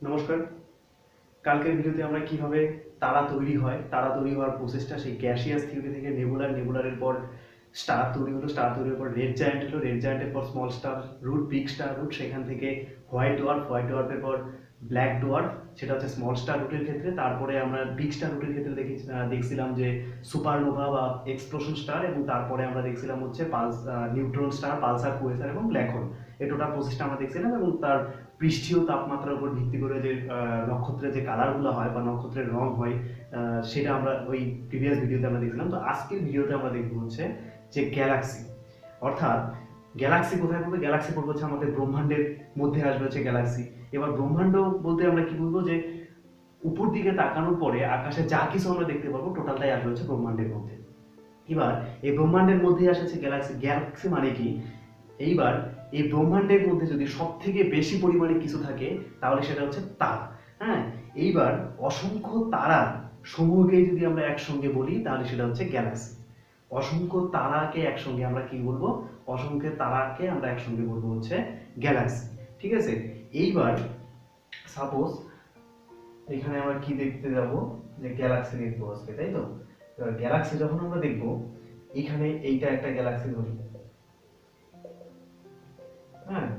নমস্কার। কালকের ভিডিওতে আমরা কিভাবে তারা তৈরি হয়, তারা তৈরি হওয়ার প্রসেসটা, সেই গ্যাসিয়াস থিওরি থেকে নেবুলার, নেবুলারের পর স্টার তৈরি হলো, স্টার তৈরি হওয়ার পর রেড জায়ান্ট হলো, রেড জায়ান্টের পর small star route, big star route, সেখান থেকে হোয়াইট ডোয়ার্ফ, হোয়াইট ডোয়ার্ফের পর ব্ল্যাক ডোয়ার্ফ, সেটা হচ্ছে স্মল স্টার রুটের ক্ষেত্রে। তারপরে আমরা বিগ স্টার রুটের ক্ষেত্রে দেখছিলাম যে সুপারনোভা বা এক্সপ্লোশন স্টার, এবং তারপরে আমরা দেখছিলাম হচ্ছে নিউট্রন স্টার, পালসার, কুয়েসার এবং ব্ল্যাক হোল। এই টোটাল প্রসেসটা আমরা দেখছিলাম, এবং তার পৃষ্ঠীয় তাপমাত্রার উপর ভিত্তি করে যে নক্ষত্রের যে কালারগুলো হয় বা নক্ষত্রের রং হয়, সেটা আমরা ওই প্রিভিয়াস ভিডিওতে আমরা দেখছিলাম। তো আজকের ভিডিওতে আমরা দেখব হচ্ছে যে গ্যালাক্সি, অর্থাৎ গ্যালাক্সি কোথায় পড়বে? গ্যালাক্সি পড়বে হচ্ছে আমাদের ব্রহ্মাণ্ডের মধ্যে আসবে হচ্ছে গ্যালাক্সি। এবার ব্রহ্মাণ্ড বলতে আমরা কি বলবো, যে উপর দিকে তাকানোর পরে আকাশে যা কিছু আমরা দেখতে পাবো টোটালটাই আসবে হচ্ছে ব্রহ্মাণ্ডের মধ্যে। এবার এই ব্রহ্মাণ্ডের মধ্যে আসে গ্যালাক্সি। গ্যালাক্সি মানে কি? এইবার এই ব্রহ্মাণ্ডের মধ্যে যদি সব থেকে বেশি পরিমাণে কিছু থাকে তাহলে সেটা হচ্ছে তারা। হ্যাঁ, এইবার অসংখ্য তারা সমূহকে যদি আমরা একসঙ্গে বলি তাহলে সেটা হচ্ছে গ্যালাক্সি। অসংখ্য তারাকে একসঙ্গে আমরা কি বলবো? অসংখ্য তারাকে আমরা একসঙ্গে বলবো হচ্ছে গ্যালাক্সি। ঠিক আছে, এইবার সাপোজ এখানে আমরা কি দেখতে যাব, যে গ্যালাক্সি দেখবো আজকে, তাই তো? এবার গ্যালাক্সি যখন আমরা দেখবো, এখানে এইটা একটা গ্যালাক্সি ধরি, হ্যাঁ,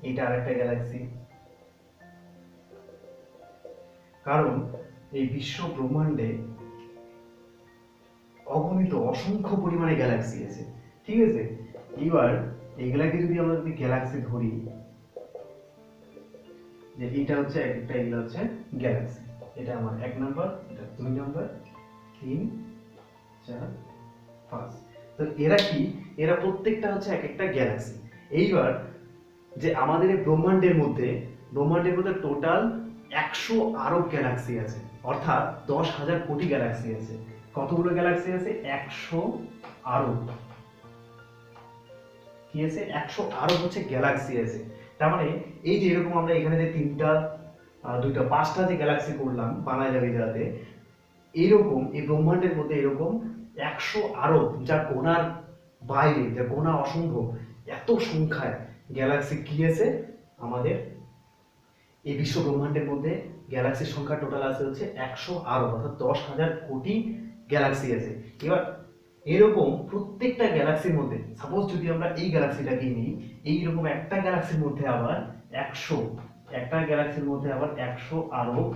এটা আরেকটা গ্যালাক্সি। কারণ এই বিশ্ব ব্রহ্মাণ্ডে অগণিত অসংখ্য পরিমাণে গ্যালাক্সি আছে। ঠিক আছে, এবার এইগুলাকে যদি আমরা গ্যালাক্সি ধরি, যে এটা হচ্ছে একটা, এগুলো হচ্ছে গ্যালাক্সি। এটা আমার 1 নাম্বার, এটা 2 নাম্বার, 3, 4, 5। তো এরা কি? এরা প্রত্যেকটা হচ্ছে এক একটা গ্যালাক্সি। এইবার যে আমাদের এই ব্রহ্মাণ্ডের মধ্যে টোটাল 100 আরব গ্যালাক্সি আছে, অর্থাৎ 10,000 কোটি গ্যালাক্সি আছে। কতগুলো গ্যালাক্সি আছে? 100 আরব। কি আছে? 100 আরব হচ্ছে গ্যালাক্সি আছে। তার মানে এই যে এরকম আমরা এখানে যে তিনটা, দুইটা, পাঁচটা যে গ্যালাক্সি করলাম বানায় যাবে যাতে, এইরকম এই ব্রহ্মাণ্ডের মধ্যে এরকম 100 আরব, যা গোনার বাইরে, যা গোনা অসম্ভব, এত সংখ্যায় গ্যালাক্সি কি আছে আমাদের এই বিশ্ব ব্রহ্মাণ্ডের মধ্যে। গ্যালাক্সির সংখ্যা টোটাল আছে হচ্ছে 100 আরব, অর্থাৎ 10,000 কোটি গ্যালাক্সি আছে। এবার এরকম প্রত্যেকটা গ্যালাক্সির মধ্যে, সাপোজ যদি আমরা এই গ্যালাক্সিটাকে নিই, এইরকম একটা গ্যালাক্সির মধ্যে আবার 100, একটা গ্যালাক্সির মধ্যে আবার 100 আরব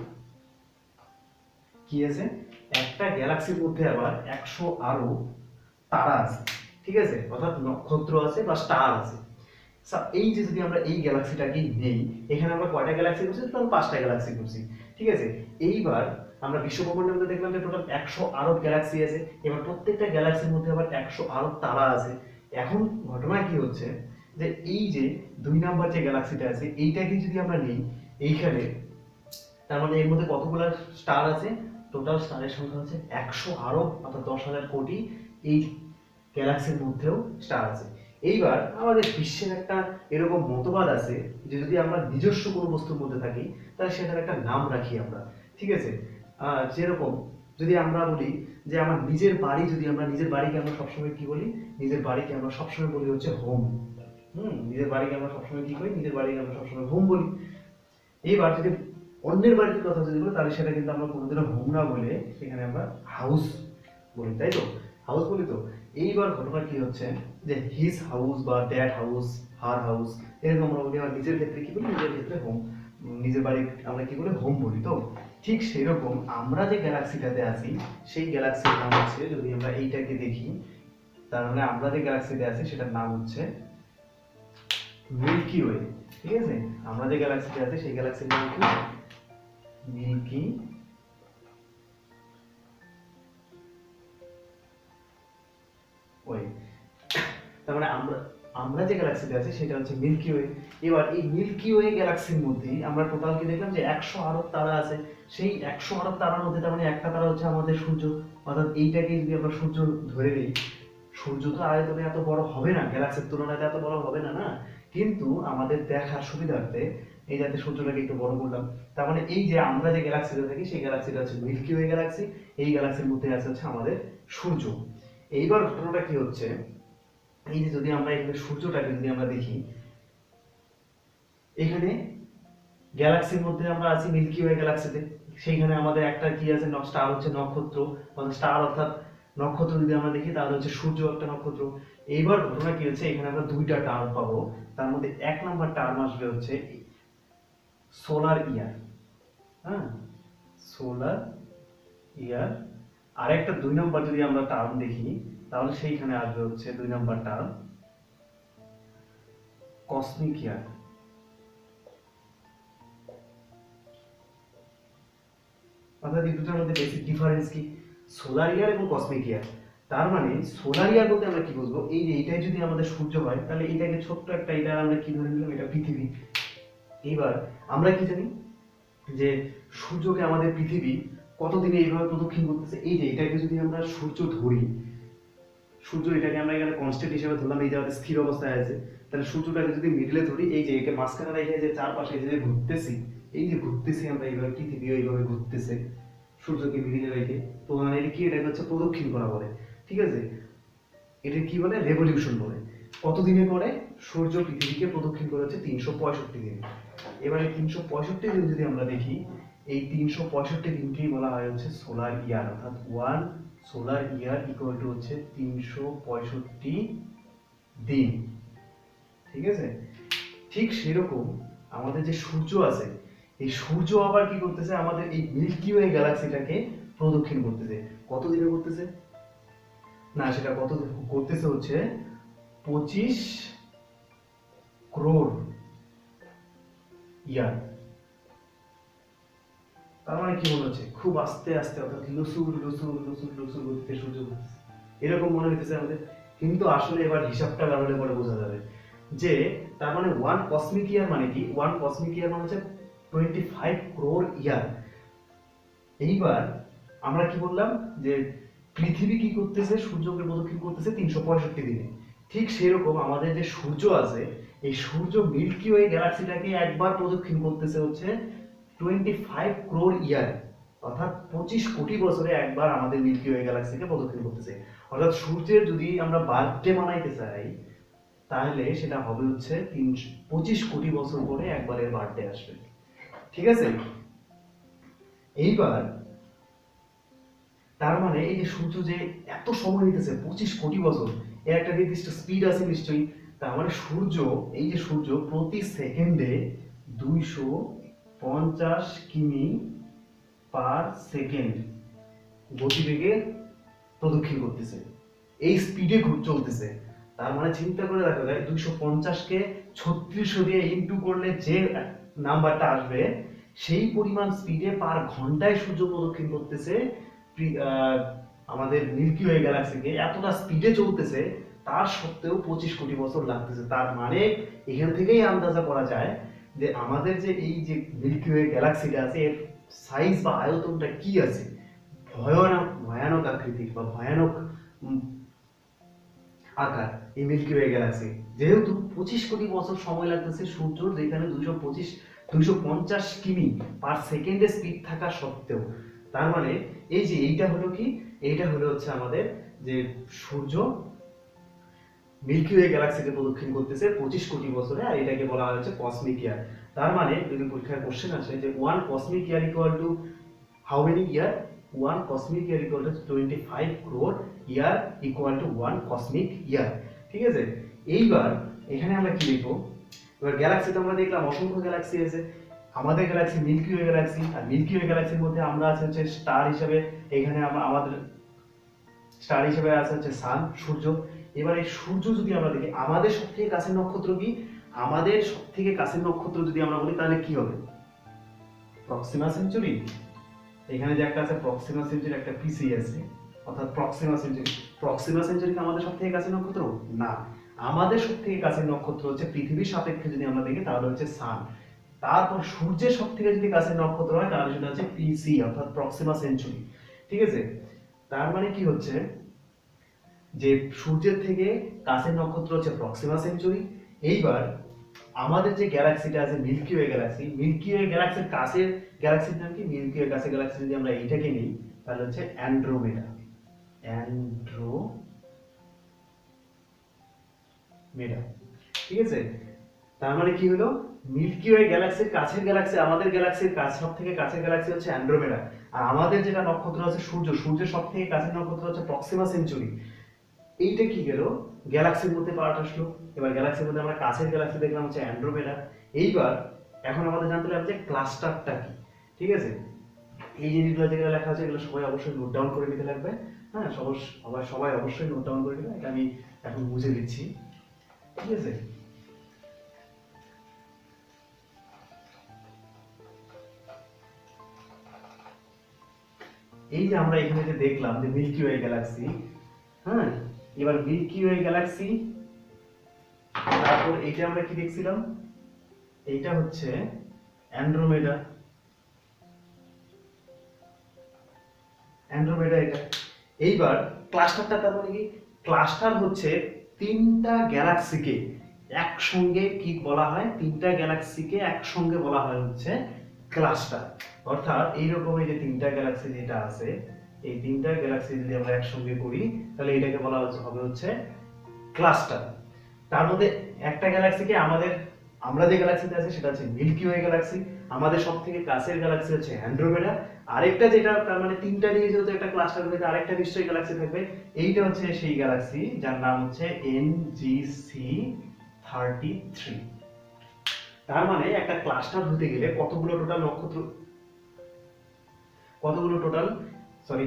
কি আছে? একটা গ্যালাক্সির মধ্যে আবার 100 আরব তারা আছে। ঠিক আছে, অর্থাৎ নক্ষত্র আছে বা স্টার আছে। এই যে যদি আমরা এই গ্যালাক্সিটাকে নেই, এখানে আমরা কয়টা গ্যালাক্সি করছি? টোটাল 5টা গ্যালাক্সি করছি। ঠিক আছে, এইবার আমরা বিশ্ব ব্রহ্মাণ্ডের মধ্যে দেখলাম যে টোটাল 100 আরব গ্যালাক্সি আছে। এবার প্রত্যেকটা গ্যালাক্সির মধ্যে আবার 100 আরব তারা আছে। এখন ঘটনা কি হচ্ছে, যে এই যে 2 নাম্বার যে গ্যালাক্সিটা আছে, এইটাকে যদি আমরা নেই এইখানে, তার মানে এর মধ্যে কতগুলো স্টার আছে? টোটাল স্টারের সংখ্যা হচ্ছে 100 আরব, অর্থাৎ 10,000 কোটি। এই গ্যালাক্সির মধ্যেও স্টার আছে। এইবার আমাদের বিশ্বের একটা এরকম মতবাদ আছে যে যদি আমরা নিজস্ব কোনো বস্তুর মধ্যে থাকি তাহলে সেটার একটা নাম রাখি আমরা। ঠিক আছে, যেরকম যদি আমরা বলি যে আমার নিজের বাড়ি, যদি আমরা নিজের বাড়িকে আমরা সবসময় কি বলি? নিজের বাড়িকে আমরা সবসময় বলি হচ্ছে হোম। নিজের বাড়িকে আমরা সবসময় কি করি? নিজের বাড়িকে আমরা সবসময় হোম বলি। এইবার যদি অন্যের বাড়ির কথা যদি বলি তাহলে সেটা কিন্তু আমরা কোনোদিনও হোম না বলে সেখানে আমরা হাউস বলি, তাই তো? হাউস বলি তো। এইবার ঘটনা কি হচ্ছে, যে হিজ হাউস বা দ্যাট হাউস, হার হাউস, এরকম আমরা বলি। আর নিজের ক্ষেত্রে কি বলি? নিজের ক্ষেত্রে হোম, নিজের বাড়ি আমরা কি বলি? হোম বলি। তো ঠিক সেরকম আমরা যে গ্যালাক্সিটাতে আছি সেই গ্যালাক্সির নাম হচ্ছে, যদি আমরা এইটাকে দেখি, তার মানে আমরা যে গ্যালাক্সিতে আছি সেটার নাম হচ্ছে মিল্কি ওয়ে। ঠিক আছে, আমরা যে গ্যালাক্সিতে আছি সেই গ্যালাক্সির নাম কি? Milky Way. তার মানে আমরা আমরা যে গ্যালাক্সিতে আছি সেটা হচ্ছে মিল্কি ওয়ে। এবার এই মিল্কি ওয়ে গ্যালাক্সির মধ্যে আমরা টোটাল কি দেখলাম, যে 100 আরব তারা আছে। সেই 100 আরব তারার মধ্যে তার মানে একটা তারা হচ্ছে আমাদের সূর্য, অর্থাৎ এইটাকে যদি আমরা সূর্য ধরে নিই, সূর্য তো আয়তনে এত বড় হবে না, গ্যালাক্সির তুলনায় এত বড় হবে না, না? কিন্তু আমাদের দেখার সুবিধার্থে এই যাতে সূর্যটাকে একটু বড় করলাম। তার মানে এই যে আমরা যে গ্যালাক্সিতে থাকি সেই গ্যালাক্সিটা হচ্ছে মিল্কি ওয়ে গ্যালাক্সি। এই গ্যালাক্সির মধ্যে আছে হচ্ছে আমাদের সূর্য। এইবার ঘটনাটা কি হচ্ছে, এই যে যদি আমরা এখানে সূর্যটাকে যদি আমরা দেখি, এখানে গ্যালাক্সির মধ্যে আমরা আছি মিল্কি ওয়ে গ্যালাক্সিতে, সেইখানে আমাদের একটা কি আছে, স্টার হচ্ছে নক্ষত্র, মানে স্টার অর্থাৎ নক্ষত্র যদি আমরা দেখি তাহলে হচ্ছে সূর্য একটা নক্ষত্র। এইবার ঘটনা কি হচ্ছে, এখানে আমরা দুইটা টার্ম পাবো, তার মধ্যে এক নাম্বার টার্ম আসবে হচ্ছে সোলার ইয়ার। হ্যাঁ, সোলার ইয়ার। আর একটা 2 নম্বর যদি আমরা টার্ম দেখি তাহলে সেইখানে আসবে হচ্ছে 2 নম্বর টার্ম কসমিক ইয়ার। অর্থাৎ এই দুটোর মধ্যে বেসিক ডিফারেন্স কি, সোলার ইয়ার এবং কসমিক ইয়ার। তার মানে সোলার ইয়ার বলতে আমরা কি বুঝবো, এই যে এইটাই যদি আমাদের সূর্য হয় তাহলে এইটাকে ছোট্ট একটা, এটা আমরা কি ধরে নিলাম, এটা পৃথিবী। এইবার আমরা কি জানি যে সূর্যকে আমাদের পৃথিবী কতদিনে এইভাবে প্রদক্ষিণ করতেছে, এই যে এটাকে যদি আমরা সূর্য ধরি, সূর্য এটাকে আমরা এখানে কনস্ট্যান্ট হিসেবে ধরলাম, এই জায়গাতে স্থির অবস্থায় আছে, তাহলে সূর্যটাকে যদি মিডলে ধরি, এই যে একে মাঝখানে রেখে যে চারপাশে যে ঘুরতেছি, এই যে ঘুরতেছি আমরা এইভাবে, পৃথিবীও এইভাবে ঘুরতেছে সূর্যকে মিডিলে রেখে, তো মানে এটা কি, এটাকে হচ্ছে প্রদক্ষিণ করা বলে, ঠিক আছে। এটা কি বলে, রেভলিউশন বলে। কতদিনে করে সূর্য পৃথিবীকে প্রদক্ষিণ করেছে, 365 দিন। এবারে 365 দিন যদি আমরা দেখি, এই 365 দিনকেই বলা হয় হচ্ছে সোলার ইয়ার, অর্থাৎ 1 সোলার ইয়ার ইকুয়াল টু হচ্ছে 365 দিন, ঠিক আছে। ঠিক সেরকম আমাদের যে সূর্য আছে, এই সূর্য আবার কি করতেছে, আমাদের এই মিল্কি ওয়ে গ্যালাক্সিটাকে প্রদক্ষিণ করতেছে। কত দিনে করতেছে, না সেটা কত করতেছে হচ্ছে 25 ক্রোড় ইয়ার। তার মানে কি মনে হচ্ছে, খুব আস্তে আস্তে, অর্থাৎ লুসুর লুসুর লুসুর লুসুর গতিতে সূর্য ঘুরতেছে, এরকম মনে হইতেছে আমাদের। কিন্তু আসলে এবার হিসাবটা কারণে পরে বোঝা যাবে যে তার মানে 1 কসমিক ইয়ার মানে কি, 1 কসমিক ইয়ার মানে হচ্ছে 25 ক্রোড় ইয়ার। এইবার আমরা কি বললাম যে পৃথিবী কি করতেছে, সূর্যকে প্রদক্ষিণ করতেছে 365 দিনে। ঠিক সেরকম আমাদের যে সূর্য আছে, এই সূর্য মিল্কি ওয়ে গ্যালাক্সিটাকে একবার প্রদক্ষিণ করতেছে হচ্ছে 25 ক্রোড় ইয়ার, অর্থাৎ 25 কোটি বছরে একবার আমাদের মিল্কি ওয়ে গ্যালাক্সিকে প্রদক্ষিণ করতেছে। অর্থাৎ সূর্যের যদি আমরা বার্থডে মানাইতে চাই তাহলে সেটা হবে হচ্ছে 25 কোটি বছর পরে একবারের বার্থডে আসবে, ঠিক আছে। এইবার তার মানে এই যে সূর্য যে এত সময় নিতেছে 25 কোটি বছর, এর একটা নির্দিষ্ট স্পিড আছে নিশ্চয়ই। তার মানে সূর্য, এই যে সূর্য প্রতি সেকেন্ডে 250 কিমি পার সেকেন্ড গতিবেগে প্রদক্ষিণ করতেছে, এই স্পিডে চলতেছে। তার মানে চিন্তা করে দেখা যায় 250-কে 3600 দিয়ে ইনটু করলে যে নাম্বারটা আসবে, সেই পরিমাণ স্পিডে পার ঘন্টায় সূর্য প্রদক্ষিণ করতেছে আমাদের মিল্কি ওয়ে গ্যালাক্সিকে, এতটা স্পিডে চলতেছে, তার সত্ত্বেও 25 কোটি বছর লাগতেছে। তার মানে এখান থেকেই আন্দাজা করা যায় যে আমাদের যে এই যে মিল্কি ওয়ে গ্যালাক্সিটা আছে, এর সাইজ বা আয়তনটা কি আছে, ভয়ানক ভয়ানক আকৃতির বা ভয়ানক আকার এই মিল্কি ওয়ে গ্যালাক্সি। যেহেতু 25 কোটি বছর সময় লাগতেছে সূর্যর, যেখানে 250 কিমি পার সেকেন্ডে স্পিড থাকা সত্ত্বেও, তার মানে এই যে এইটা হলো কি, এইটা হলো হচ্ছে আমাদের যে সূর্য মিল্কি ওয়ে গ্যালাক্সিতে প্রদক্ষিণ করতেছে 25 কোটি বছরে, আর এটাকে বলা হয় হচ্ছে কসমিক ইয়ার। তার মানে যদি পরীক্ষায় কোশ্চেন আসে যে 1 cosmic year equal to how many year, 1 cosmic year equal to 25 crore year equal to 1 cosmic year, ঠিক আছে। এইবার এখানে আমরা কি লিখবো, এবার গ্যালাক্সিতে আমরা দেখলাম অসংখ্য গ্যালাক্সি আছে, আমাদের গ্যালাক্সি মিল্কি ওয়ে গ্যালাক্সি, আর মিল্কি ওয়ে গ্যালাক্সির মধ্যে আমরা আছে হচ্ছে স্টার হিসেবে, এখানে আমাদের স্টার হিসেবে আছে হচ্ছে সান, সূর্য। এবার এই সূর্য যদি আমরা দেখি, আমাদের সবথেকে কাছের নক্ষত্র কি, আমাদের সবথেকে কাছের নক্ষত্র যদি আমরা বলি তাহলে কি হবে, প্রক্সিমা সেঞ্চুরি। এখানে যে একটা আছে প্রক্সিমা সেঞ্চুরি, একটা পিসি আছে, অর্থাৎ প্রক্সিমা সেঞ্চুরি। প্রক্সিমা সেঞ্চুরি কি আমাদের সবথেকে কাছের নক্ষত্র না, আমাদের সবথেকে কাছের নক্ষত্র হচ্ছে পৃথিবীর সাপেক্ষে যদি আমরা দেখি তাহলে হচ্ছে সান। তারপর সূর্যের সবথেকে যদি কাছের নক্ষত্র হয় তাহলে সেটা হচ্ছে পিসি, অর্থাৎ প্রক্সিমা সেঞ্চুরি, ঠিক আছে। তার মানে কি হচ্ছে যে সূর্যের থেকে কাছের নক্ষত্র হচ্ছে প্রক্সিমা সেঞ্চুরি। এইবার আমাদের যে গ্যালাক্সিটা আছে milky way galaxy, milky way গ্যালাক্সির কাছের গ্যালাক্সির নাম কি, মিল্কি ওয়ে কাছের গ্যালাক্সি যদি আমরা এইটাকে নিই তাহলে হচ্ছে অ্যান্ড্রোমেডা, অ্যান্ড্রোমেডা, ঠিক আছে। তার মানে কি হলো মিল্কি ওয়ে গ্যালাক্সির কাছের গ্যালাক্সি, আমাদের গ্যালাক্সির কাছে সব থেকে কাছের গ্যালাক্সি হচ্ছে অ্যান্ড্রোমেডা, আর আমাদের যেটা নক্ষত্র আছে সূর্য, সূর্যের সব থেকে কাছের নক্ষত্র হচ্ছে প্রক্সিমা সেঞ্চুরি। এইটা কি গেল, গ্যালাক্সির মধ্যে পার্ট আসলো। এবার গ্যালাক্সির মধ্যে আমরা কাছের গ্যালাক্সি দেখলাম হচ্ছে অ্যান্ড্রোমেডা। এইবার এখন আমাদের জানতে হবে যে ক্লাস্টারটা কি। ঠিক আছে, এই জিনিসগুলো যেগুলো লেখা আছে এগুলো সবাই অবশ্যই নোট ডাউন করে নিতে লাগবে। হ্যাঁ, সবাই অবশ্যই নোট ডাউন করে নেবে, এটা আমি এখন বুঝে দিচ্ছি। ঠিক আছে, এই যে আমরা এখানে যে দেখলাম যে মিল্কি ওয়ে গ্যালাক্সি, হ্যাঁ, এবার মিল্কি ওয়ে গ্যালাক্সি, তারপর এইটা আমরা কি দেখছিলাম, এইটা হচ্ছে অ্যান্ড্রোমেডা, অ্যান্ড্রোমেডা এটা। এইবার ক্লাস্টারটা তার মানে কি, ক্লাস্টার হচ্ছে তিনটা গ্যালাক্সিকে একসঙ্গে কি বলা হয়, তিনটা গ্যালাক্সিকে একসঙ্গে বলা হয় হচ্ছে ক্লাস্টার। অর্থাৎ এইরকম এই যে তিনটা গ্যালাক্সি যেটা আছে, এই তিনটা গ্যালাক্সি যদি আমরা একসঙ্গে করি তাহলে এটাকে বলা হবে হচ্ছে ক্লাস্টার। তার মধ্যে একটা গ্যালাক্সিকে আমরা যে গ্যালাক্সিতে আছি সেটা হচ্ছে মিল্কি ওয়ে গ্যালাক্সি, আমাদের সব থেকে কাছের গ্যালাক্সি হচ্ছে অ্যান্ড্রোমেডা, আরেকটা যেটা তার মানে তিনটা নিয়ে যেহেতু একটা ক্লাস্টার হবে আরেকটা নিশ্চয়ই গ্যালাক্সি থাকবে, এইটা হচ্ছে সেই গ্যালাক্সি যার নাম হচ্ছে NGC 33। তার মানে একটা ক্লাস্টার হতে গেলে কতগুলো টোটাল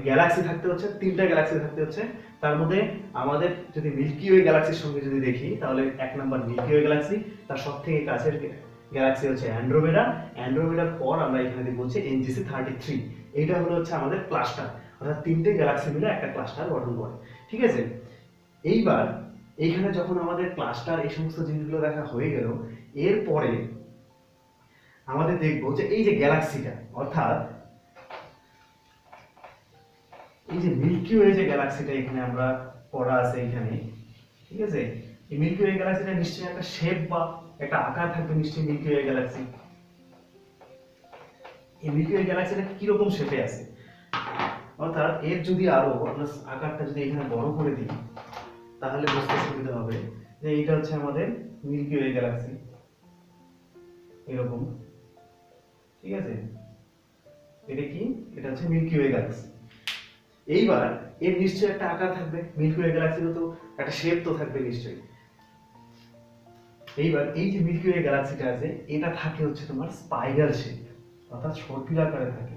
গ্যালাক্সি থাকতে হচ্ছে, তিনটা গ্যালাক্সি থাকতে হচ্ছে। তার মধ্যে আমাদের যদি মিল্কি ওয়ে গ্যালাক্সির সঙ্গে যদি দেখি তাহলে এক নম্বর মিল্কি ওয়ে গ্যালাক্সি, তার সব থেকে কাছের গ্যালাক্সি হচ্ছে অ্যান্ড্রোমেডা, অ্যান্ড্রোমেডার পর আমরা এখানে দেখব হচ্ছে NGC 33। এইটা হলো হচ্ছে আমাদের ক্লাস্টার, অর্থাৎ তিনটে গ্যালাক্সি মিলে একটা ক্লাস্টার গঠন করে। ঠিক আছে, এইবার এইখানে যখন আমাদের ক্লাস্টার এই সমস্ত জিনিসগুলো দেখা হয়ে গেল, এরপরে আমাদের দেখবো যে এই যে গ্যালাক্সিটা, অর্থাৎ এই যে মিল্কি ওয়ে যে গ্যালাক্সিটা এখানে আমরা পড়া আছে এখানে, ঠিক আছে, এই মিল্কি ওয়ে গ্যালাক্সিটা নিশ্চয়ই একটা শেপ বা একটা আকার থাকবে নিশ্চয়ই মিল্কি ওয়ে গ্যালাক্সি। এই মিল্কি ওয়ে গ্যালাক্সিটা কি রকম শেপে আছে, অর্থাৎ এর যদি আরো আমরা আকারটা যদি এখানে বড় করে দিই তাহলে বুঝতে সুবিধা হবে যে এইটা হচ্ছে আমাদের মিল্কি ওয়ে গ্যালাক্সি এরকম। ঠিক আছে, এটা কি, এটা হচ্ছে মিল্কি ওয়ে গ্যালাক্সি। এইবার এর নিশ্চয়ই একটা আকার থাকবে, মিল্কি ওয়ে গ্যালাক্সির তো একটা শেপ তো থাকবে নিশ্চয়ই। এইবার এই যে মিল্কি ওয়ে গ্যালাক্সিটা আছে এটা থাকে হচ্ছে তোমার স্পাইরাল শেপ, অর্থাৎ সর্পিলাকারে থাকে।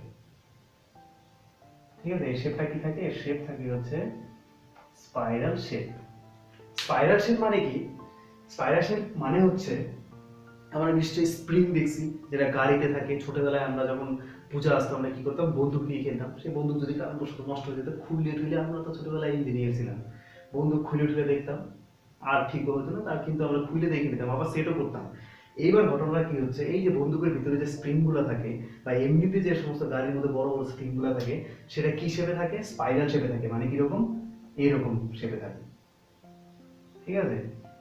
ঠিক আছে, এই শেপটা কি থাকে, এর শেপ থাকে হচ্ছে স্পাইরাল শেপ। স্পাইরাল শেপ মানে কি, স্পাইরাল শেপ মানে হচ্ছে আমরা নিশ্চয়ই স্প্রিং দেখছি যেটা গাড়িতে থাকে। ছোটবেলায় আমরা যখন পূজা আসতো আমরা কি করতাম, বন্দুক নিয়ে খেলতাম, সেই বন্দুক যদি কারণবশত নষ্ট হয়ে যেত খুললে টুলে, আমরা তো ছোটবেলায় ইঞ্জিনিয়ার ছিলাম, বন্দুক খুলে টুলে দেখতাম আর ঠিক হতো না, তার কিন্তু আমরা খুলে দেখে নিতাম, আবার সেটও করতাম। এইবার ঘটনাটা কি হচ্ছে, এই যে বন্দুকের ভিতরে যে স্প্রিং গুলো থাকে বা এমনিতে যে সমস্ত গাড়ির মধ্যে বড় বড় স্প্রিং গুলো থাকে সেটা কি শেপে থাকে, স্পাইরাল শেপে থাকে। মানে কিরকম, এইরকম শেপে থাকে। ঠিক আছে,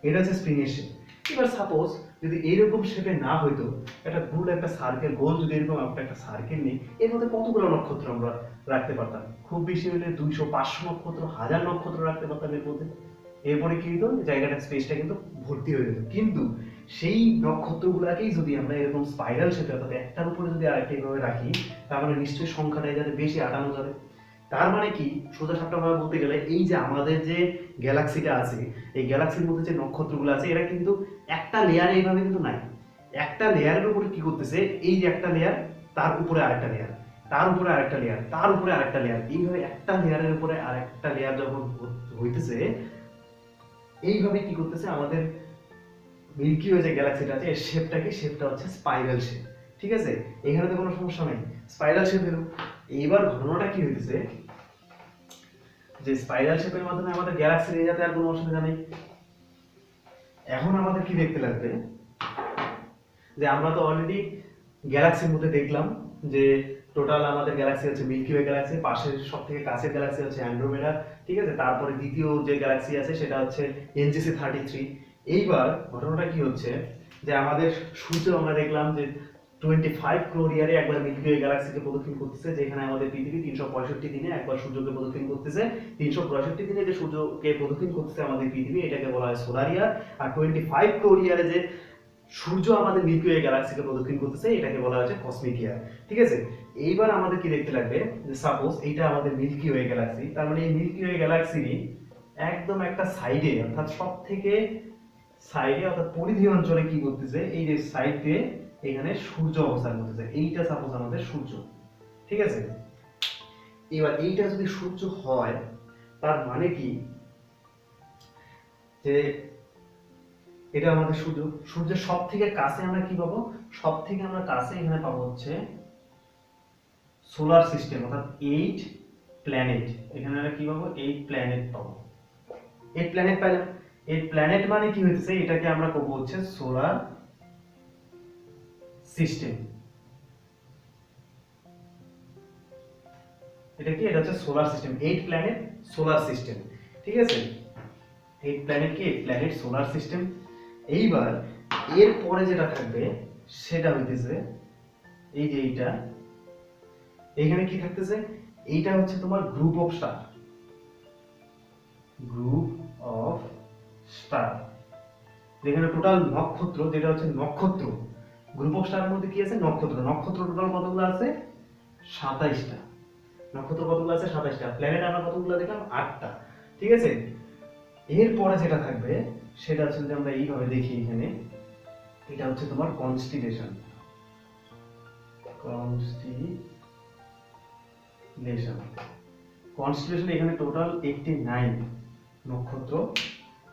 এটা হচ্ছে স্প্রিং এর শেপ। এবার সাপোজ যদি এইরকম শেপে না হইতো, একটা গোল একটা সার্কেল, গোল যদি এরকম একটা সার্কেল নেই, এর মধ্যে কতগুলো নক্ষত্র আমরা রাখতে পারতাম, খুব বেশি হলে 200, 500 নক্ষত্র, 1000 নক্ষত্র রাখতে পারতাম এর মধ্যে। এরপরে কি হতো, জায়গাটা স্পেসটা কিন্তু ভর্তি হয়ে যেত। কিন্তু সেই নক্ষত্রগুলোকেই যদি আমরা এরকম স্পাইরাল শেপে, অর্থাৎ একটার উপরে যদি আরেকটা এইভাবে রাখি, তার মানে নিশ্চয়ই সংখ্যাটা যাতে বেশি আটানো যাবে। তার মানে কি, সোজা সাপটা ভাবে বলতে গেলে এই যে আমাদের যে গ্যালাক্সিটা আছে, এই গ্যালাক্সির মধ্যে যে নক্ষত্রগুলো আছে এরা কিন্তু একটা লেয়ার এইভাবে কিন্তু নাই, একটা লেয়ারের উপরে কি করতেছে, এই যে একটা লেয়ার, তার উপরে আরেকটা লেয়ার, তার উপরে আরেকটা লেয়ার, তার উপরে আরেকটা লেয়ার, এইভাবে একটা লেয়ারের উপরে আরেকটা লেয়ার যখন হইতেছে, এইভাবে কি করতেছে আমাদের মিল্কি ওয়ে যে গ্যালাক্সিটা আছে এর শেপটা কি, শেপটা হচ্ছে স্পাইরাল শেপ। ঠিক আছে, এখানে তো কোনো সমস্যা নেই, স্পাইরাল শেপ এলো। এইবার ঘটনাটা কি হইতেছে, যে স্পাইরাল শেপের মাধ্যমে আমাদের গ্যালাক্সি নিয়ে যেতে আর কোনো অসুবিধা নেই। এখন আমাদের কি দেখতে লাগবে, যে আমরা তো অলরেডি গ্যালাক্সির মধ্যে দেখলাম যে টোটাল আমাদের গ্যালাক্সি হচ্ছে মিল্কি ওয়ে গ্যালাক্সি, পাশের সব থেকে কাছের গ্যালাক্সি হচ্ছে অ্যান্ড্রোমেডা। ঠিক আছে, তারপরে দ্বিতীয় যে গ্যালাক্সি আছে সেটা হচ্ছে NGC 33। এইবার ঘটনাটা কি হচ্ছে, যে আমাদের সূর্য আমরা দেখলাম যে 25 ক্রোর ইয়ারে একবার মিল্কি ওয়ে গ্যালাক্সিকে প্রদক্ষিণ করতেছে, যেখানে আমাদের পৃথিবী 365 দিনে একবার সূর্যকে প্রদক্ষিণ করতেছে। 365 দিনে যে সূর্যকে প্রদক্ষিণ করতেছে আমাদের পৃথিবী, এটাকে বলা হয় সোলার ইয়ার। আর 25 ক্রোর ইয়ারে যে সূর্য আমাদের মিল্কি ওয়ে গ্যালাক্সিকে প্রদক্ষিণ করতেছে, এটাকে বলা হচ্ছে কসমিক ইয়ার। ঠিক আছে, এইবার আমাদের কি দেখতে লাগবে, যে সাপোজ এইটা আমাদের মিল্কি ওয়ে গ্যালাক্সি, তার মানে এই মিল্কি ওয়ে গ্যালাক্সির একদম একটা সাইডে, অর্থাৎ সব থেকে সাইডে অর্থাৎ পরিধি অঞ্চলে কি করতেছে, এই যে সাইড দিয়ে এখানে সূর্য অবস্থান করতেছে, এইটা সাপোজ আমাদের সূর্য। ঠিক আছে, এবার এইটা যদি সূর্য হয় তার মানে কি, যে এটা আমাদের সূর্য, সূর্যের সব থেকে কাছে আমরা কি পাবো, সব থেকে আমরা কাছে এখানে পাবো হচ্ছে সোলার সিস্টেম, অর্থাৎ 8 প্ল্যানেট। এখানে আমরা কি পাবো, 8 প্ল্যানেট পাবো। 8 প্ল্যানেট পাইলাম। 8 প্ল্যানেট মানে কি হচ্ছে, এটাকে আমরা করব হচ্ছে সোলার সিস্টেম। এটা কি, এটা হচ্ছে solar system, 8 planet solar system. ঠিক আছে, 8 প্ল্যানেট কি, 8 প্ল্যানেট সোলার সিস্টেম। এইবার এর পরে যেটা থাকবে সেটা হইতেছে এই যে এইটা, এইখানে কি থাকতেছে, এইটা হচ্ছে তোমার group of star, group of star, যেখানে টোটাল নক্ষত্র, যেটা হচ্ছে নক্ষত্র, গ্রুপ অফ স্টারের মধ্যে কি আছে, নক্ষত্র। নক্ষত্র টোটাল কতগুলো আছে, 27টা। নক্ষত্র কতগুলো আছে, 27টা। প্ল্যানেট আমরা কতগুলো দেখলাম, 8টা। ঠিক আছে, এরপরে যেটা থাকবে সেটা হচ্ছে যদি আমরা এইভাবে দেখি, এখানে এটা হচ্ছে তোমার কনস্টিলেশন, কনস্টিলেশন, কনস্টিলেশন। এখানে টোটাল 89 নক্ষত্র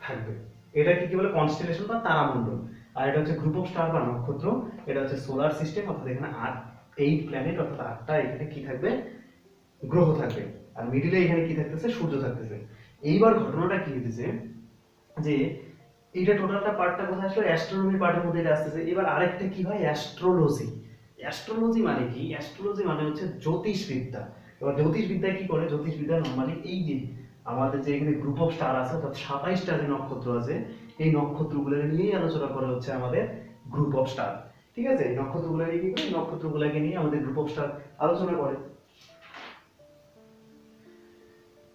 থাকবে। এটা কি বলে, কনস্টিলেশন বা তারামণ্ডল। আর এটা হচ্ছে গ্রুপ অফ স্টার বা নক্ষত্র, এটা হচ্ছে সোলার সিস্টেম, অর্থাৎ এখানে 8 প্ল্যানেট, অর্থাৎ 8টা এখানে কি থাকবে, গ্রহ থাকবে। আর মিডিলে এখানে কি থাকতেছে, সূর্য থাকতেছে। এইবার ঘটনাটা কি হইতেছে, যে এইটা টোটালটা পার্টটা কোথায় আসলো, অ্যাস্ট্রোনমি পার্টের মধ্যে এটা আসতেছে। এবার আরেকটা কি হয়, অ্যাস্ট্রোলজি। অ্যাস্ট্রোলজি মানে কি, অ্যাস্ট্রোলজি মানে হচ্ছে জ্যোতিষবিদ্যা। এবার জ্যোতিষবিদ্যা কি করে, জ্যোতিষবিদ্যা নরমালি এই যে আমাদের যে এখানে গ্রুপ অফ স্টার আছে, অর্থাৎ 27টা যে নক্ষত্র আছে, এই নক্ষত্রগুলো নিয়েই আলোচনা করে হচ্ছে আমাদের গ্রুপ অফ স্টার। ঠিক আছে, এই নক্ষত্রগুলো নিয়ে কি করে, নক্ষত্রগুলোকে নিয়ে আমাদের গ্রুপ অফ স্টার আলোচনা করে।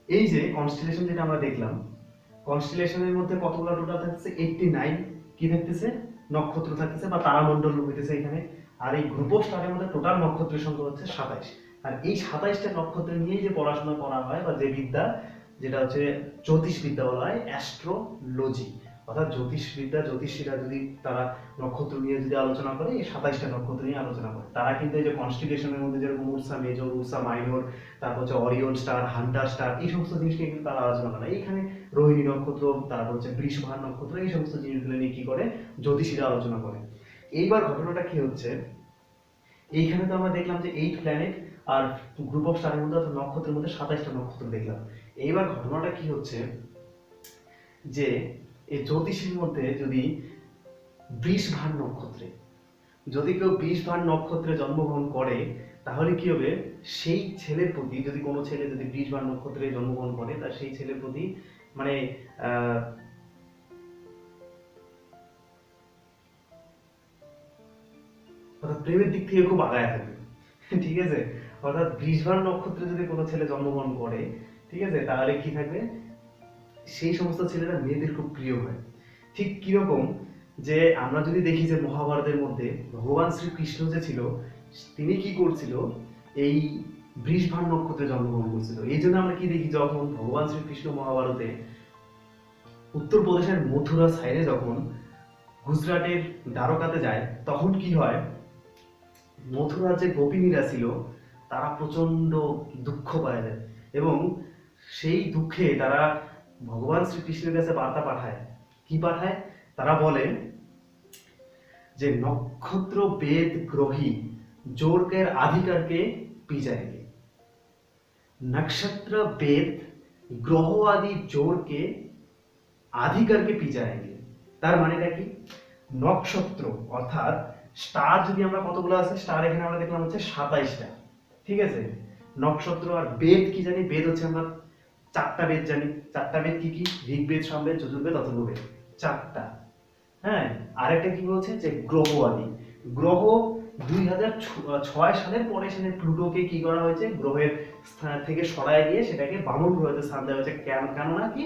এই যে কনস্টিলেশন যেটা আমরা দেখলাম, কনস্টিলেশনের মধ্যে কতগুলো টোটাল থাকতেছে, 89 কি থাকতেছে, নক্ষত্র থাকতেছে বা তারামণ্ডল হইতেছে এখানে। আর এই গ্রুপ অফ স্টারের মধ্যে টোটাল নক্ষত্রের সংখ্যা হচ্ছে 27। আর এই 27টা নক্ষত্র নিয়েই যে পড়াশোনা করা হয় বা যে বিদ্যা, যেটা হচ্ছে জ্যোতিষবিদ্যা বলা হয়, অ্যাস্ট্রোলজি। অর্থাৎ জ্যোতিষবিদ্যা, জ্যোতিষীরা যদি তারা নক্ষত্র নিয়ে যদি আলোচনা করে, এই 27টা নক্ষত্র নিয়ে আলোচনা করে। তারা কিন্তু এই যে কনস্টিলেশনের মধ্যে যেরকম উর্সা মেজর, উর্সা মাইনর, তারপর হচ্ছে অরিয়ন স্টার, হান্টার স্টার, এই সমস্ত জিনিস নিয়ে কিন্তু তারা আলোচনা করে। এইখানে রোহিণী নক্ষত্র, তারপর হচ্ছে বৃষভান নক্ষত্র, এই সমস্ত জিনিসগুলো নিয়ে কি করে, জ্যোতিষীরা আলোচনা করে। এইবার ঘটনাটা কি হচ্ছে, এইখানে তো আমরা দেখলাম যে 8 প্ল্যানেট আর গ্রুপ অফ স্টারের মধ্যে, অর্থাৎ নক্ষত্রের মধ্যে 27টা নক্ষত্র দেখলাম। এইবার ঘটনাটা কি হচ্ছে, যে এই জ্যোতিষীর মধ্যে যদি বৃষভান নক্ষত্রে, যদি কেউ বৃষভান নক্ষত্রে জন্মগ্রহণ করে, তাহলে কি হবে, সেই ছেলের প্রতি, যদি কোনো ছেলে যদি বৃষভান নক্ষত্রে জন্মগ্রহণ করে, তার সেই ছেলের প্রতি মানে অর্থাৎ প্রেমের দিক থেকে খুব আগায় থাকবে। ঠিক আছে, অর্থাৎ বৃষভান নক্ষত্রে যদি কোনো ছেলে জন্মগ্রহণ করে, ঠিক আছে, তাহলে কি থাকবে, সেই সমস্ত ছেলেরা মেয়েদের খুব প্রিয় হয়। ঠিক কিরকম, যে আমরা যদি দেখি যে মহাভারতের মধ্যে ভগবান শ্রীকৃষ্ণ যে ছিল, তিনি কি করছিল, এই বৃষভান নক্ষত্রে জন্মগ্রহণ করছিল। এই জন্য আমরা কি দেখি, যখন ভগবান শ্রীকৃষ্ণ মহাভারতে উত্তরপ্রদেশের মথুরা সাইডে যখন গুজরাটের দ্বারকাতে যায়, তখন কি হয়, মথুরার যে গোপিনীরা ছিল তারা প্রচন্ড দুঃখ পায় যায়, এবং সেই দুঃখে তারা ভগবান শ্রীকৃষ্ণের কাছে বার্তা পাঠায়। কি পাঠায়, তারা বলে যে নক্ষত্র বেদ গ্রহী जोड़कर अधिकार के पी जाएंगे, नक्षत्र वेद গ্রহ আদি জোরকে আধিকারকে পি যায়গে। তার মানেটা কি, নক্ষত্র অর্থাৎ স্টার যদি আমরা কতগুলো আছে, স্টার এখানে আমরা দেখলাম হচ্ছে 27টা। ঠিক আছে, নক্ষত্র আর বেদ কি জানি, বেদ হচ্ছে আমরা 4টা বেদ জানি। 4টা বেদ কি কি, ঋগ্বেদ, সামবেদ, যজুর্বেদ, অথর্ববেদ, 4টা। হ্যাঁ, আরেকটা কি বলছে, যে গ্রহ আদি, গ্রহ 2006 সালের পরে সেখানে প্লুটোকে কি করা হয়েছে, গ্রহের স্থান থেকে সরায় দিয়ে সেটাকে বামন গ্রহের স্থান দেওয়া হয়েছে। কেননা কি,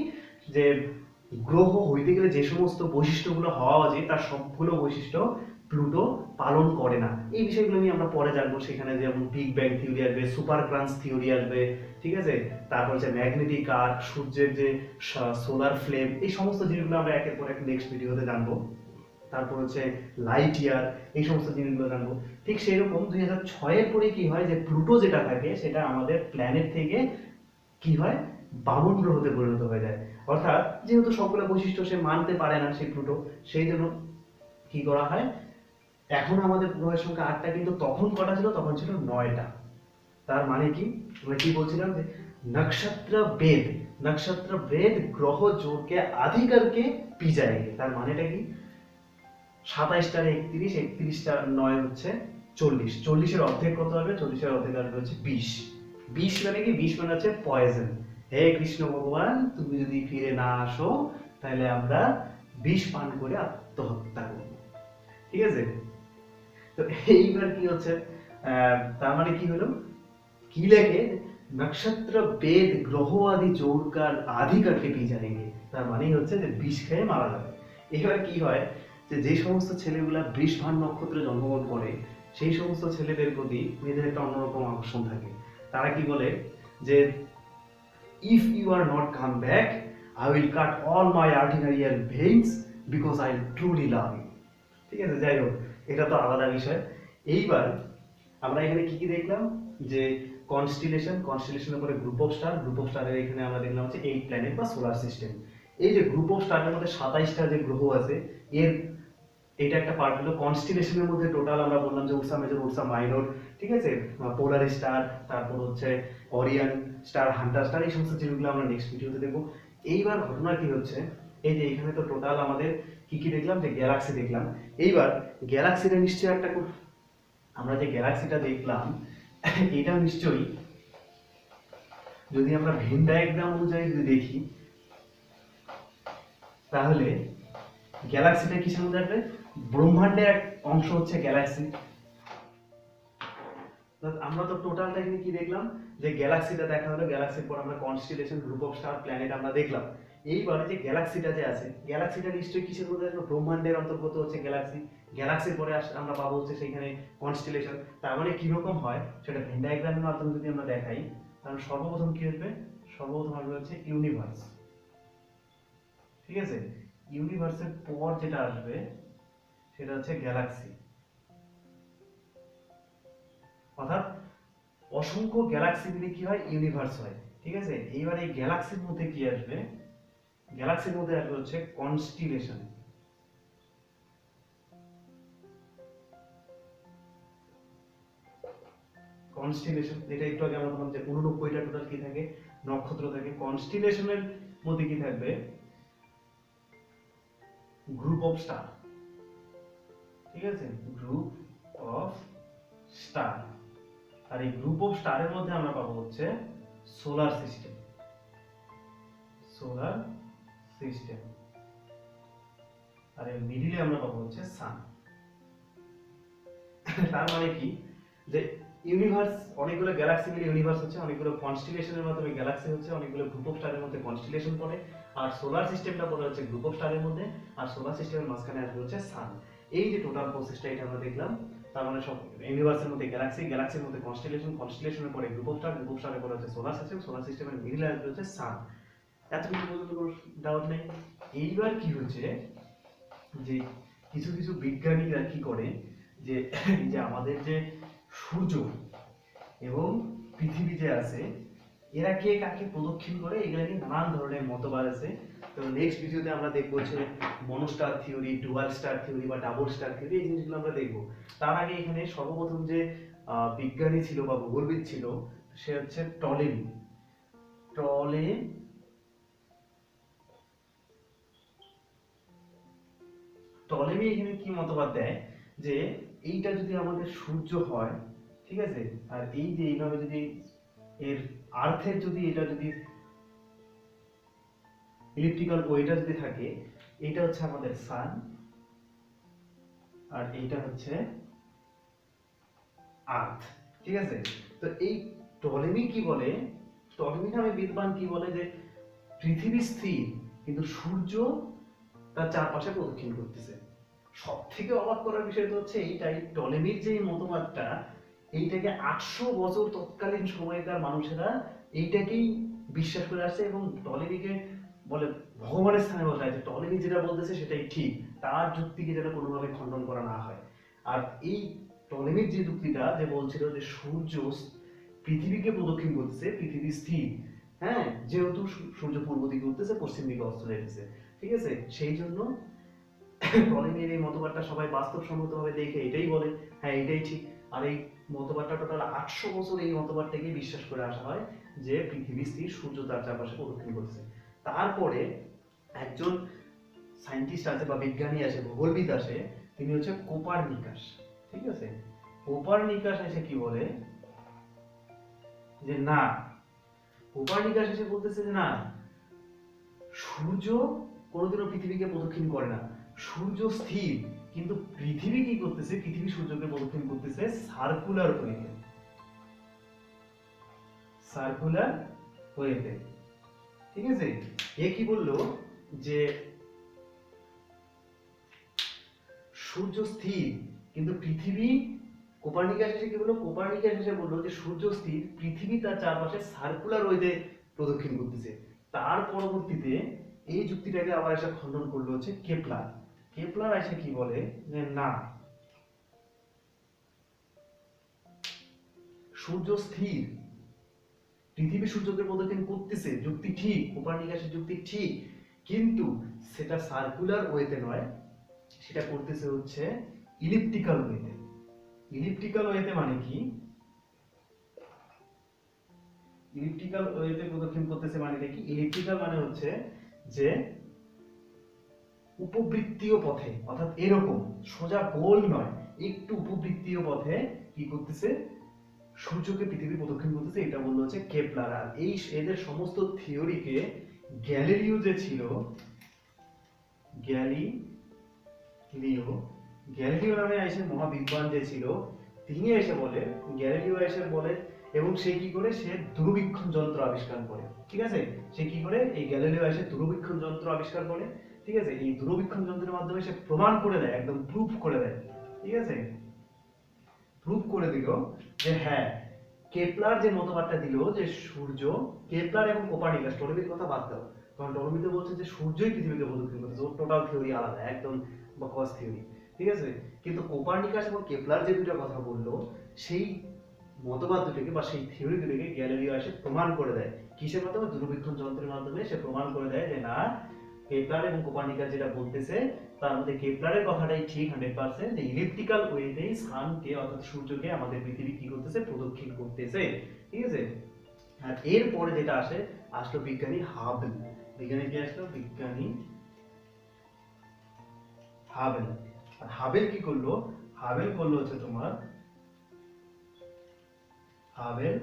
যে গ্রহ হইতে গেলে যে সমস্ত বৈশিষ্ট্যগুলো হওয়া উচিত তার সবগুলো বৈশিষ্ট্য প্লুটো পালন করে না। এই বিষয়গুলো নিয়ে আমরা পরে জানবো, সেখানে যেমন বিগ ব্যাং থিওরি আসবে, সুপার ক্রাঞ্চ থিওরি আসবে, ঠিক আছে, তারপর যে ম্যাগনেটিক আর্ক, সূর্যের যে সোলার ফ্লেম, এই সমস্ত জিনিসগুলো আমরা একের পর এক নেক্সট ভিডিওতে জানবো। তারপর হচ্ছে লাইট ইয়ার, এই সমস্ত জিনিসগুলো জানবো। ঠিক সেরকম 2006-এর পরে কি হয় যে প্লুটো যেটা থাকে সেটা আমাদের প্ল্যানেট থেকে কি হয়, বামন গ্রহতে পরিণত হয়ে যায়। অর্থাৎ যেহেতু সবগুলো বৈশিষ্ট্য সে মানতে পারে না সেই প্লুটো, সেই জন্য কি করা হয়, এখন আমাদের গ্রহের সংখ্যা 8টা, কিন্তু তখন কটা ছিল, তখন ছিল 9টা। তার মানে কি, আমরা কি বলছিলাম যে नक्षत्र भेद ग्रह जोड़ के अधिकार के पी जाएंगे। তার মানেটা কি, 27টার 31, 31টার 9 হচ্ছে 40, 40-এর অর্ধেক কত হবে, 40-এর অর্ধেক আসবে হচ্ছে 20। 20 মানে কি, 20 মানে হচ্ছে পয়জন। হে কৃষ্ণ ভগবান, তুমি যদি ফিরে না আসো তাহলে আমরা বিষ পান করে আত্মহত্যা করব। ঠিক আছে, তো এইবার কি হচ্ছে, তার মানে কি হলো, কি লেখে, নক্ষত্র বেদ গ্রহ আদি জোরকার আধিকারকে পি যায়গে। তার মানেই হচ্ছে যে বিষ খেয়ে মারা যাবে। এবার কি হয়, যে যে সমস্ত ছেলেগুলা বৃষভান নক্ষত্রে জন্মগ্রহণ করে সেই সমস্ত ছেলেদের প্রতি মেয়েদের একটা অন্যরকম আকর্ষণ থাকে। তারা কি বলে যে if you are not come back I will cut all my arterial veins because I truly love you. ঠিক আছে, যাই হোক, এটা তো আলাদা বিষয়। এইবার আমরা এখানে কি কি দেখলাম, যে কনস্টিলেশনের পরে group of star, group of স্টারের এখানে আমরা দেখলাম হচ্ছে 8 প্ল্যানেট বা সোলার সিস্টেম। এই যে গ্রুপ অফ স্টারের মধ্যে 27টা যে গ্রহ আছে, এর এটা একটা পার্ট হলো। কনস্টিলেশনের মধ্যে টোটাল আমরা বললাম যে উর্সা মেজর, উর্সা মাইনর, ঠিক আছে, পোলার স্টার, তারপর হচ্ছে অরিয়ন স্টার, হান্টার স্টার, এই সমস্ত জিনিসগুলো আমরা নেক্সট ভিডিওতে দেখবো। এইবার ঘটনা কি হচ্ছে, এই যে এখানে তো টোটাল আমাদের কি কি দেখলাম, যে গ্যালাক্সি দেখলাম। এইবার গ্যালাক্সিটা নিশ্চয়ই একটা, আমরা যে গ্যালাক্সিটা দেখলাম এটা নিশ্চয়ই, যদি আমরা ভেন ডায়াগ্রাম অনুযায়ী যদি দেখি তাহলে গ্যালাক্সিটা কিসের মধ্যে আসবে, ব্রহ্মাণ্ডের এক অংশ হচ্ছে গ্যালাক্সি। আমরা তো টোটালটা এখানে কি দেখলাম, যে গ্যালাক্সিটা দেখা হলো, গ্যালাক্সির পর আমরা constellation, group of star, planet আমরা দেখলাম। এইবারে যে গ্যালাক্সিটা যে আছে, গ্যালাক্সিটা নিশ্চয়ই কিসের মধ্যে আসবে, ব্রহ্মাণ্ডের অন্তর্গত হচ্ছে গ্যালাক্সি। গ্যালাক্সির পরে আমরা পাবো হচ্ছে সেইখানে কনস্টিলেশন। তার মানে কিরকম হয় সেটা ভেন ডায়াগ্রামের মাধ্যমে যদি আমরা দেখাই, তাহলে সর্বপ্রথম কি আসবে, সর্বপ্রথম আসবে হচ্ছে ইউনিভার্স। ঠিক আছে, ইউনিভার্সের পর যেটা আসবে সেটা হচ্ছে গ্যালাক্সি। অর্থাৎ অসংখ্য গ্যালাক্সি মিলে কি হয়, ইউনিভার্স হয়। ঠিক আছে, এইবার এই গ্যালাক্সির মধ্যে কি আসবে, গ্যালাক্সির মধ্যে আসবে হচ্ছে কনস্টিলেশন। কনস্টিলেশন, এটা একটু আগে আমরা বললাম যে 89টা টোটাল কি থাকে, নক্ষত্র থাকে। কনস্টিলেশনের মধ্যে কি থাকবে, গ্রুপ অফ স্টার। ঠিক আছে, গ্রুপ অফ স্টার। আর এই গ্রুপ অফ স্টারের মধ্যে আমরা পাবো হচ্ছে সোলার সিস্টেম, সোলার সিস্টেম। আর এর মিডিলে আমরা পাবো হচ্ছে সান। তার মানে কি, যে ইউনিভার্স, অনেকগুলো গ্যালাক্সি মিলে ইউনিভার্স হচ্ছে, অনেকগুলো কনস্টিলেশনের মাধ্যমে গ্যালাক্সি হচ্ছে, অনেকগুলো গ্রুপ অফ স্টারের মধ্যে কনস্টিলেশন পড়ে, আর সোলার সিস্টেমটা পড়ে হচ্ছে গ্রুপ অফ স্টারের মধ্যে, আর সোলার সিস্টেমের মাঝখানে আসবে হচ্ছে সান। এই যে টোটাল প্রসেসটা এটা আমরা দেখলাম। তার মানে সব ইউনিভার্সের মধ্যে গ্যালাক্সি, গ্যালাক্সির মধ্যে কনস্টিলেশন, কনস্টিলেশনের পরে group of star, group of স্টারের পরে হচ্ছে সোলার সিস্টেম, সোলার সিস্টেমের মিডিলে আসবে হচ্ছে সান। এতটুকু পর্যন্ত কোনো ডাউট নেই। এইবার কি হচ্ছে, যে কিছু কিছু বিজ্ঞানীরা কি করে, যে যে আমাদের যে সূর্য এবং পৃথিবী যে আছে, এরা কে কাকে প্রদক্ষিণ করে, এগুলা নিয়ে নানান ধরনের মতবাদ আছে। তো নেক্সট ভিডিওতে আমরা দেখবো যে মনোস্টার থিওরি, ডুয়াল স্টার থিওরি বা ডাবল স্টার থিওরি, এই জিনিসগুলো আমরা দেখবো। তার আগে এখানে সর্বপ্রথম যে বিজ্ঞানী ছিল বা ভূগোলবিদ ছিল সে হচ্ছে টলেমি। টলেমি এখানে কি মতবাদ দেয়, যে এইটা যদি আমাদের সূর্য হয়, ঠিক আছে, আর এই যে এইভাবে যদি এর আর্থের যদি এটা যদি ইলিপ্টিক্যাল ওয়েটা যদি থাকে, এটা হচ্ছে আমাদের সান, আর এইটা হচ্ছে আর্থ। ঠিক আছে, তো এই টলেমি কি বলে, টলেমি নামে বিদ্বান কি বলে, যে পৃথিবী স্থির কিন্তু সূর্য তার চারপাশে প্রদক্ষিণ করতেছে। সব থেকে অবাক করার বিষয় তো হচ্ছে এইটাই, টলেমির যে মতবাদটা, এইটাকে 800 বছর তৎকালীন সময়কার মানুষেরা এইটাকেই বিশ্বাস করে আসছে এবং টলেমিকে বলে ভগবানের স্থানে বসায়, যে টলেমি যেটা বলতেছে সেটাই ঠিক, তার যুক্তিকে যেন কোনোভাবে খণ্ডন করা না হয়। আর এই টলেমির যে যুক্তিটা যে বলছিল যে সূর্য পৃথিবীকে প্রদক্ষিণ করতেছে, পৃথিবী স্থির, হ্যাঁ, যেহেতু সূর্য পূর্ব দিকে উঠতেছে, পশ্চিম দিকে অস্ত যাইতেছে, ঠিক আছে, সেই জন্য টলেমির এই মতবাদটা সবাই বাস্তবসম্মতভাবে দেখে এটাই বলে হ্যাঁ এটাই ঠিক। আর এই মতবাদটা টোটাল 800 বছর এই মতবাদটাকে বিশ্বাস করে আসা হয় যে পৃথিবী স্থির, সূর্য তার চারপাশে প্রদক্ষিণ করছে। তারপরে একজন সায়েন্টিস্ট আছে বা বিজ্ঞানী আছে, ভূগোলবিদ আসে, তিনি হচ্ছে কোপারনিকাস, ঠিক আছে। কোপারনিকাস এসে কি বলে যে না, কোপারনিকাস এসে বলতেছে যে না, সূর্য কোনোদিনও পৃথিবীকে প্রদক্ষিণ করে না, সূর্য স্থির, কিন্তু পৃথিবী কি করতেছে, পৃথিবী সূর্যকে প্রদক্ষিণ করতেছে সার্কুলার ওয়েতে, সার্কুলার ওয়েতে, ঠিক আছে। এ কি বললো যে সূর্য স্থির কিন্তু পৃথিবী, কোপারনিকাস এসে কি বললো, কোপারনিকাস এসে বললো যে সূর্য স্থির, পৃথিবী তার চারপাশে সার্কুলার ওয়েতে প্রদক্ষিণ করতেছে। তার পরবর্তীতে এই যুক্তিটাকে আবার এসে খণ্ডন করলো হচ্ছে কেপলার। কেপলার এসে কি বলে যে না, সূর্য স্থির, পৃথিবী সূর্যকে প্রদক্ষিণ করতেছে, যুক্তি ঠিক, কোপারনিকাসের যুক্তি ঠিক, কিন্তু সেটা সার্কুলার ওয়েতে নয়, সেটা করতেছে হচ্ছে ইলিপ্টিক্যাল ওয়েতে। ইলিপ্টিক্যাল ওয়েতে মানে কি, ইলিপ্টিক্যাল ওয়েতে প্রদক্ষিণ করতেছে মানে কি, ইলিপ্টিক্যাল মানে হচ্ছে যে উপবৃত্তীয় পথে, অর্থাৎ এরকম সোজা গোল নয়, একটু উপবৃত্তীয় পথে কি করতেছে, সূর্যকে পৃথিবী প্রদক্ষিণ করতেছে, এটা বললো হচ্ছে কেপলার। আর এই এদের সমস্ত থিওরিকে গ্যালিলিও যে ছিল, গ্যালিলিও, গ্যালিলিও নামে এসে মহাবিদ্বান যে ছিল, তিনি এসে বলে, গ্যালিলিও এসে বলে, এবং সে কি করে, সে দূরবীক্ষণ যন্ত্র আবিষ্কার করে, ঠিক আছে। সে কি করে, এই গ্যালিলিও এসে দূরবীক্ষণ যন্ত্র আবিষ্কার করে, ঠিক আছে। এই দূরবীক্ষণ যন্ত্রের মাধ্যমে সে প্রমাণ করে দেয়, একদম প্রুফ করে দেয়, ঠিক আছে, প্রুফ করে দিল যে হ্যাঁ, কেপলার যে মতবাদটা দিল যে সূর্য, কেপলার এবং কোপারনিকাস, টলেমির কথা বাদ দাও, কারণ টলেমিতে বলছে যে সূর্যই পৃথিবীকে প্রদক্ষিণ করতেছে, ওর টোটাল থিওরি আলাদা, একদম বকওয়াস থিওরি, ঠিক আছে। কিন্তু কোপারনিকাস এবং কেপলার যে দুটো কথা বললো, সেই মতবাদ দুটোকে বা সেই থিওরি দুটোকে গ্যালিলিও এসে প্রমাণ করে দেয়, কিসের মাধ্যমে, দূরবীক্ষণ যন্ত্রের মাধ্যমে সে প্রমাণ করে দেয় যে না, কেপলার এবং কোপারনিকাস যেটা বলতেছে তার মধ্যে কেপলারের কথাটাই ঠিক 100%, যে ইলিপ্টিক্যাল ওয়েতেই সানকে অর্থাৎ সূর্যকে আমাদের পৃথিবী কি করতেছে, প্রদক্ষিণ করতেছে, ঠিক আছে। আর এরপরে যেটা আসলো বিজ্ঞানী হাবেল। বিজ্ঞানী কি আসলো, বিজ্ঞানী হাবেল। আর হাবেল কি করলো, হাবেল করলো হচ্ছে তোমার, হাবেল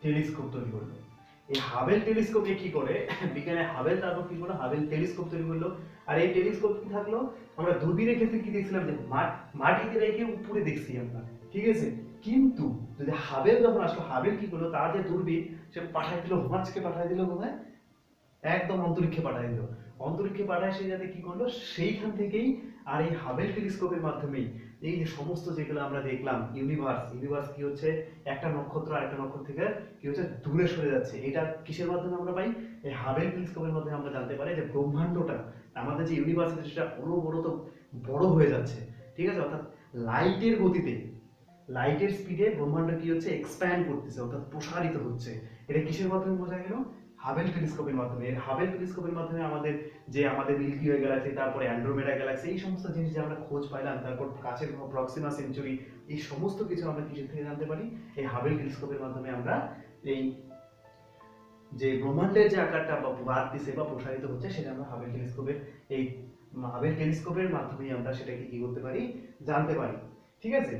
টেলিস্কোপ তৈরি করলো। এই হাবেল টেলিস্কোপে কি করে, বিজ্ঞানী হাবেল তারপর কি করলো, হাবেল টেলিস্কোপ তৈরি করলো। আর এই টেলিস্কোপ কি থাকলো, আমরা দূরবীনের ক্ষেত্রে কি দেখছিলাম, যে মাটিতে রেখে উপরে দেখছি আমরা, ঠিক আছে। কিন্তু যদি হাবেল যখন আসলো, হাবেল কি করলো, তার যে দূরবীন সে পাঠাই দিল, হোমাজকে পাঠাই দিল কোথায়, একদম অন্তরিক্ষে পাঠাই দিল। অন্তরিক্ষে পাঠায় সে যাতে কি করলো, সেইখান থেকেই, আর এই হাবেল টেলিস্কোপের মাধ্যমেই এই যে সমস্ত যেগুলো আমরা দেখলাম, ইউনিভার্স, ইউনিভার্স কি হচ্ছে, একটা নক্ষত্র আরেকটা নক্ষত্র থেকে কি হচ্ছে, দূরে সরে যাচ্ছে, এটা কিসের মাধ্যমে আমরা পাই, এই হাবেল টেলিস্কোপের মাধ্যমে আমরা জানতে পারি যে ব্রহ্মাণ্ডটা, আমাদের যে ইউনিভার্স আছে সেটা অনবরত বড় হয়ে যাচ্ছে, ঠিক আছে। অর্থাৎ লাইটের গতিতে, লাইটের স্পিডে ব্রহ্মাণ্ড কি হচ্ছে, এক্সপ্যান্ড করতেছে, অর্থাৎ প্রসারিত হচ্ছে। এটা কিসের মাধ্যমে বোঝা গেল, হাবেল টেলিস্কোপের মাধ্যমে। এর হাবেল টেলিস্কোপের মাধ্যমে আমাদের মিল্কি ওয়ে গ্যালাক্সি, তারপরে অ্যান্ড্রোমেডা গ্যালাক্সি, এই সমস্ত জিনিস যে আমরা খোঁজ পাইলাম, তারপর কাছের প্রক্সিমা সেঞ্চুরি, এই সমস্ত কিছু আমরা কিসের থেকে জানতে পারি, এই হাবেল টেলিস্কোপের মাধ্যমে আমরা এই যে ব্রহ্মাণ্ডের যে আকারটা বাড়তেছে বা প্রসারিত হচ্ছে, সেটা আমরা হাবেল টেলিস্কোপের মাধ্যমে আমরা সেটাকে কি করতে পারি, জানতে পারি, ঠিক আছে।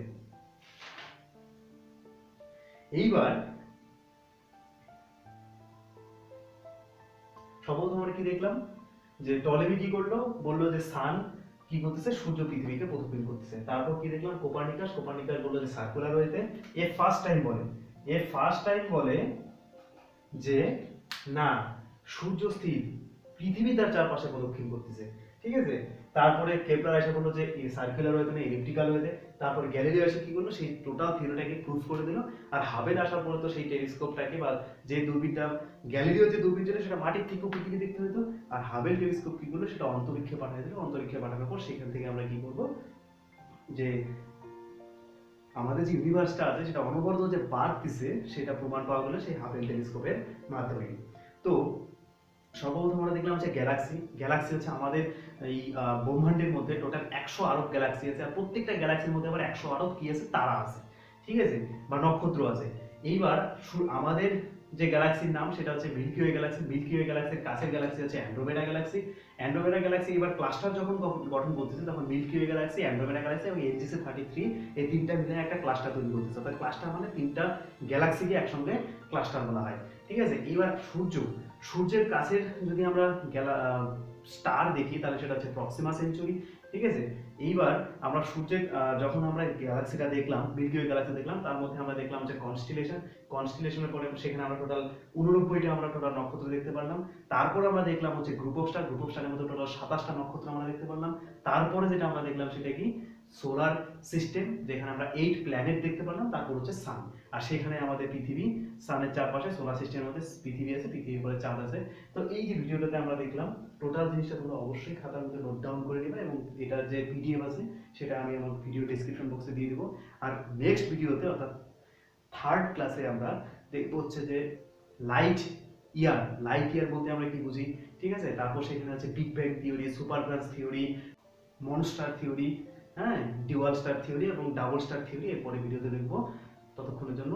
এইবার সর্বপ্রথম আমরা কি দেখলাম, যে টলেমি কি করলো, বললো যে সান কি করতেছে, সূর্য পৃথিবীকে প্রদক্ষিণ করতেছে। তারপর কি দেখলাম, কোপারনিকাস বললো যে সার্কুলার ওয়েতে। ফার্স্ট টাইম বলে যে না, সূর্য স্থির, পৃথিবী তার চারপাশে প্রদক্ষিণ করতেছে, ঠিক আছে। তারপরে কেপলার এসে বললো যে সার্কুলার ওয়েতে না এলিপ্টিক্যাল ওয়েতে, তারপর গ্যালিলিও এসে কি করলো, সেই টোটাল থিওরিটাকে প্রুফ করে দিল। আর হাবেল আসার পরে তো সেই টেলিস্কোপটাকে বা যে দূরবীনটা, গ্যালিলিও যে দূরবীন ছিল সেটা মাটির থেকেও পৃথিবী দেখতে হতো, আর হাবেল টেলিস্কোপ কি করলো, সেটা অন্তরিক্ষে পাঠিয়ে দিল। অন্তরিক্ষে পাঠানোর পর সেখান থেকে আমরা কি করবো, যে আমাদের যে ইউনিভার্সটা আছে সেটা অনবরত যে বাড়তেছে সেটা প্রমাণ পাওয়া গেল সেই হাবেল টেলিস্কোপের মাধ্যমে। তো সর্বপ্রথম আমরা দেখলাম যে গ্যালাক্সি। গ্যালাক্সি হচ্ছে আমাদের এই ব্রহ্মাণ্ডের মধ্যে টোটাল 100 আরব গ্যালাক্সি আছে, আর প্রত্যেকটা গ্যালাক্সির মধ্যে আবার 100 আরব কি আছে, তারা আছে, ঠিক আছে, বা নক্ষত্র আছে। এইবার আমাদের যে গ্যালাক্সির নাম সেটা হচ্ছে milky way galaxy. Milky way গ্যালাক্সির কাছের গ্যালাক্সি হচ্ছে অ্যান্ড্রোমেডা গ্যালাক্সি। অ্যান্ড্রোমেডা গ্যালাক্সি এবার ক্লাস্টার যখন গঠন করতেছে তখন milky way galaxy, Andromeda galaxy এবং এনজিসি 33 এই তিনটা মিলে একটা ক্লাস্টার তৈরি করতেছে। অর্থাৎ ক্লাস্টার মানে তিনটা গ্যালাক্সিকে একসঙ্গে ক্লাস্টার বলা হয়, ঠিক আছে। এবার সূর্য, সূর্যের কাছের যদি আমরা স্টার দেখি তাহলে সেটা হচ্ছে প্রক্সিমা সেঞ্চুরি, ঠিক আছে। এইবার আমরা সূর্যের যখন আমরা গ্যালাক্সিটা দেখলাম, মিল্কি ওয়ে গ্যালাক্সি দেখলাম, তার মধ্যে আমরা দেখলাম যে কনস্টিলেশনের পরে সেখানে আমরা টোটাল 89টা আমরা টোটাল নক্ষত্র দেখতে পারলাম। তারপর আমরা দেখলাম হচ্ছে group of star. Group of স্টারের মধ্যে টোটাল 27টা নক্ষত্র আমরা দেখতে পারলাম। তারপরে যেটা আমরা দেখলাম সেটা কি, সোলার সিস্টেম, যেখানে আমরা 8 প্ল্যানেট দেখতে পারলাম। তারপর হচ্ছে সান, আর সেখানে আমাদের পৃথিবী, সানের চারপাশে সোলার সিস্টেমের মধ্যে পৃথিবী আছে, পৃথিবীর পরে চাঁদ আছে। তো এই যে ভিডিওটাতে আমরা দেখলাম, টোটাল জিনিসটা তোমরা অবশ্যই খাতার মধ্যে নোট ডাউন করে নেবে, এবং এটার যে পিডিএফ আছে সেটা আমি আমার ভিডিও ডেসক্রিপশন বক্সে দিয়ে দেবো। আর নেক্সট ভিডিওতে অর্থাৎ থার্ড ক্লাসে আমরা দেখবো হচ্ছে যে লাইট ইয়ার। লাইট ইয়ার বলতে আমরা কি বুঝি, ঠিক আছে। তারপর সেখানে আছে big bang theory, super branch theory, monster theory, হ্যাঁ, ডুয়াল স্টার থিওরি এবং ডাবল স্টার থিওরি এরপরে ভিডিওতে দেখবো। ততক্ষণের জন্য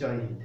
জয় হিন্দ।